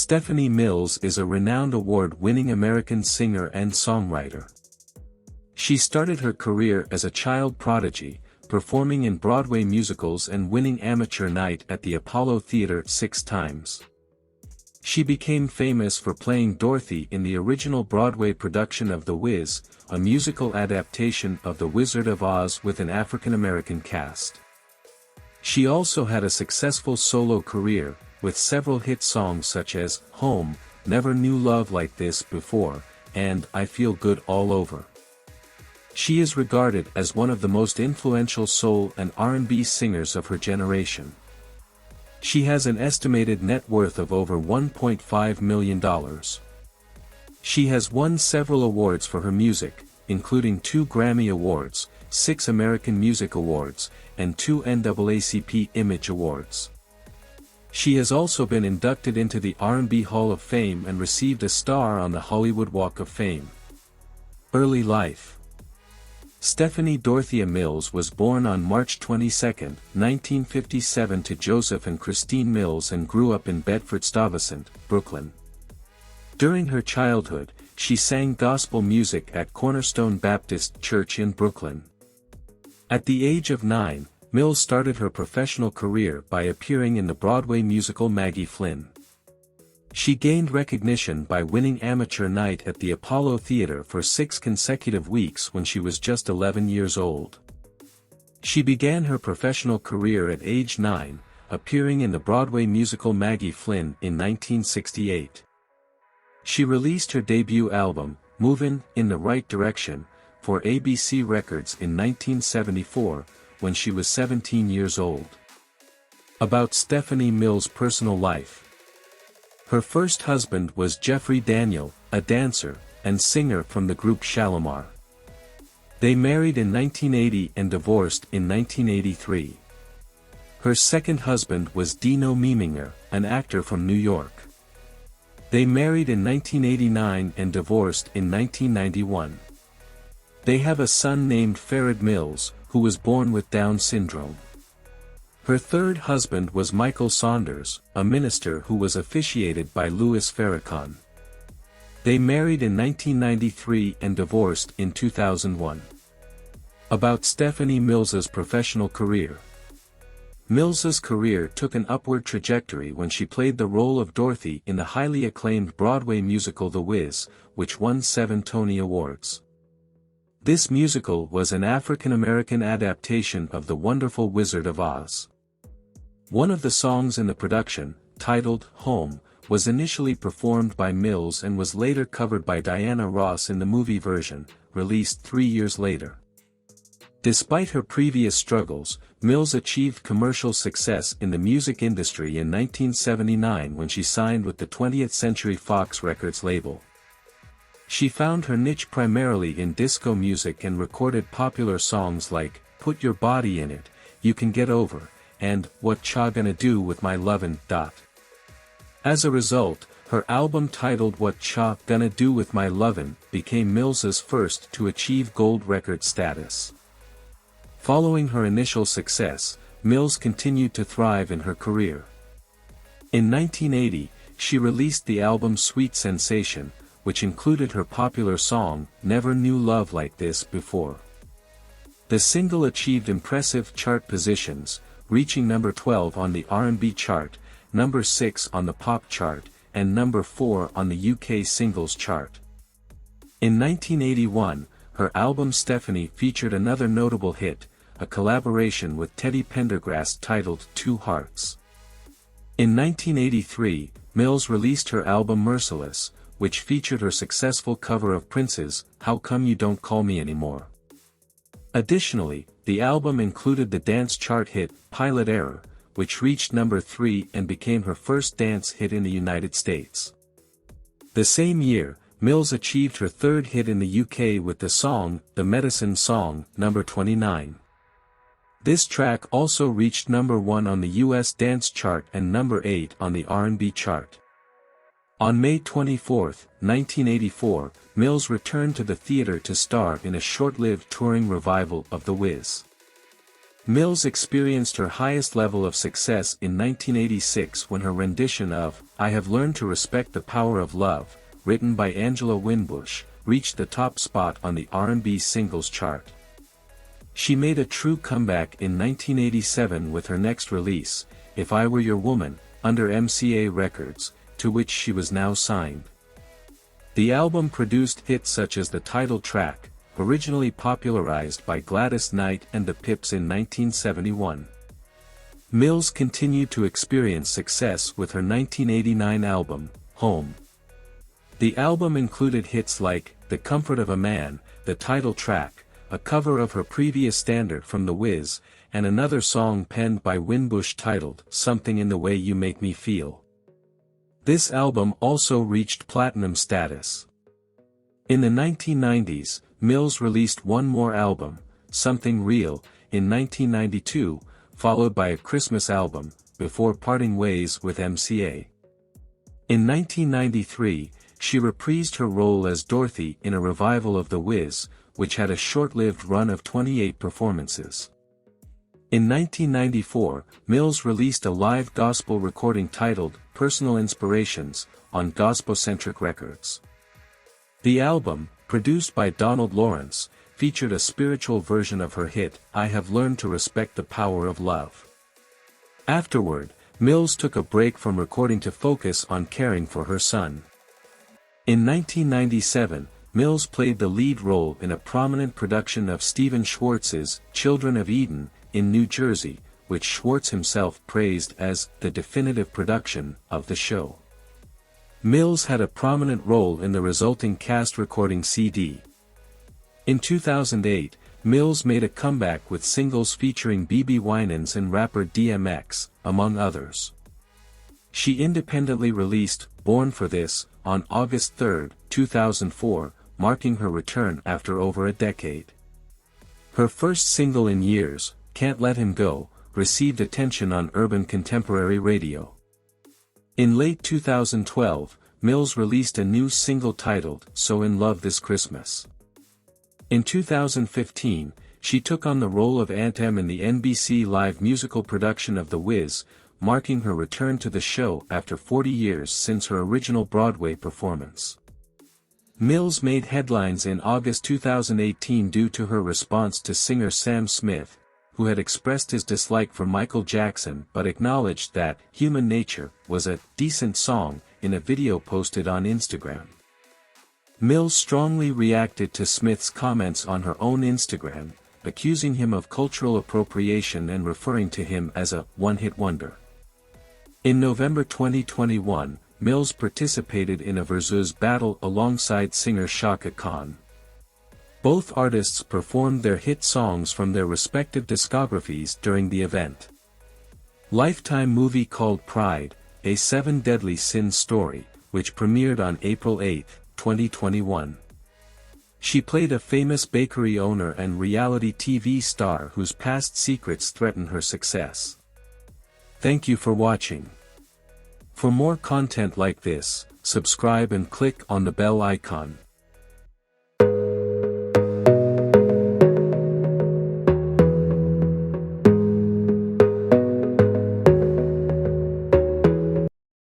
Stephanie Mills is a renowned award-winning American singer and songwriter. She started her career as a child prodigy, performing in Broadway musicals and winning Amateur Night at the Apollo Theater 6 times. She became famous for playing Dorothy in the original Broadway production of The Wiz, a musical adaptation of The Wizard of Oz with an African-American cast. She also had a successful solo career, with several hit songs such as Home, Never Knew Love Like This Before, and I Feel Good All Over. She is regarded as one of the most influential soul and R&B singers of her generation. She has an estimated net worth of over $1.5 million. She has won several awards for her music, including 2 Grammy Awards, 6 American Music Awards, and 2 NAACP Image Awards. She has also been inducted into the R&B Hall of Fame and received a star on the Hollywood Walk of Fame. Early life. Stephanie Dorothea Mills was born on March 22, 1957 to Joseph and Christine Mills and grew up in Bedford-Stuyvesant, Brooklyn. During her childhood, she sang gospel music at Cornerstone Baptist Church in Brooklyn. At the age of 9, Mills started her professional career by appearing in the Broadway musical Maggie Flynn. She gained recognition by winning Amateur Night at the Apollo Theater for 6 consecutive weeks when she was just 11 years old. She began her professional career at age 9, appearing in the Broadway musical Maggie Flynn in 1968. She released her debut album, Movin' in the Right Direction, for ABC Records in 1974, when she was 17 years old. About Stephanie Mills' personal life. Her first husband was Jeffrey Daniel, a dancer and singer from the group Shalimar. They married in 1980 and divorced in 1983. Her second husband was Dino Mieminger, an actor from New York. They married in 1989 and divorced in 1991. They have a son named Farid Mills, who was born with Down syndrome. Her third husband was Michael Saunders, a minister who was officiated by Louis Farrakhan. They married in 1993 and divorced in 2001. About Stephanie Mills's professional career. Mills's career took an upward trajectory when she played the role of Dorothy in the highly acclaimed Broadway musical The Wiz, which won 7 Tony Awards. This musical was an African-American adaptation of The Wonderful Wizard of Oz. One of the songs in the production, titled Home, was initially performed by Mills and was later covered by Diana Ross in the movie version, released 3 years later. Despite her previous struggles, Mills achieved commercial success in the music industry in 1979 when she signed with the 20th Century Fox Records label. She found her niche primarily in disco music and recorded popular songs like Put Your Body in It, You Can Get Over, and What Cha Gonna Do With My Lovin'. As a result, her album titled What Cha Gonna Do With My Lovin' became Mills's first to achieve gold record status. Following her initial success, Mills continued to thrive in her career. In 1980, she released the album Sweet Sensation, which included her popular song, Never Knew Love Like This Before. The single achieved impressive chart positions, reaching number 12 on the R&B chart, number 6 on the pop chart, and number 4 on the UK singles chart. In 1981, her album Stephanie featured another notable hit, a collaboration with Teddy Pendergrass titled Two Hearts. In 1983, Mills released her album Merciless, which featured her successful cover of Prince's How Come You Don't Call Me Anymore. Additionally, the album included the dance chart hit Pilot Error, which reached number 3 and became her first dance hit in the United States. The same year, Mills achieved her third hit in the UK with the song The Medicine Song, number 29. This track also reached number 1 on the US dance chart and number 8 on the R&B chart. On May 24, 1984, Mills returned to the theater to star in a short-lived touring revival of The Wiz. Mills experienced her highest level of success in 1986 when her rendition of "I Have Learned to Respect the Power of Love," written by Angela Winbush, reached the top spot on the R&B singles chart. She made a true comeback in 1987 with her next release, "If I Were Your Woman," under MCA Records, to which she was now signed. The album produced hits such as the title track, originally popularized by Gladys Knight and the Pips in 1971. Mills continued to experience success with her 1989 album, Home. The album included hits like "The Comfort of a Man," the title track, a cover of her previous standard from The Wiz, and another song penned by Winbush titled "Something in the Way You Make Me Feel." This album also reached platinum status. In the 1990s, Mills released one more album, Something Real, in 1992, followed by a Christmas album, before parting ways with MCA. In 1993, she reprised her role as Dorothy in a revival of The Wiz, which had a short-lived run of 28 performances. In 1994, Mills released a live gospel recording titled "Personal Inspirations," on Gospel-Centric Records. The album, produced by Donald Lawrence, featured a spiritual version of her hit, "I Have Learned to Respect the Power of Love." Afterward, Mills took a break from recording to focus on caring for her son. In 1997, Mills played the lead role in a prominent production of Stephen Schwartz's Children of Eden, in New Jersey, which Schwartz himself praised as the definitive production of the show. Mills had a prominent role in the resulting cast recording CD. In 2008, Mills made a comeback with singles featuring BeBe Winans and rapper DMX, among others. She independently released "Born for This" on August 3, 2004, marking her return after over a decade. Her first single in years, "Can't Let Him Go," received attention on urban contemporary radio. In late 2012, Mills released a new single titled "So in Love This Christmas." In 2015, she took on the role of Aunt Em in the NBC live musical production of The Wiz, marking her return to the show after 40 years since her original Broadway performance. Mills made headlines in August 2018 due to her response to singer Sam Smith, who had expressed his dislike for Michael Jackson but acknowledged that "Human Nature" was a "decent song" in a video posted on Instagram. Mills strongly reacted to Smith's comments on her own Instagram, accusing him of cultural appropriation and referring to him as a "one-hit wonder." In November 2021, Mills participated in a versus battle alongside singer Chaka Khan. Both artists performed their hit songs from their respective discographies during the event. Lifetime movie called Pride, A Seven Deadly Sins story, which premiered on April 8, 2021. She played a famous bakery owner and reality TV star whose past secrets threaten her success. Thank you for watching. For more content like this, subscribe and click on the bell icon.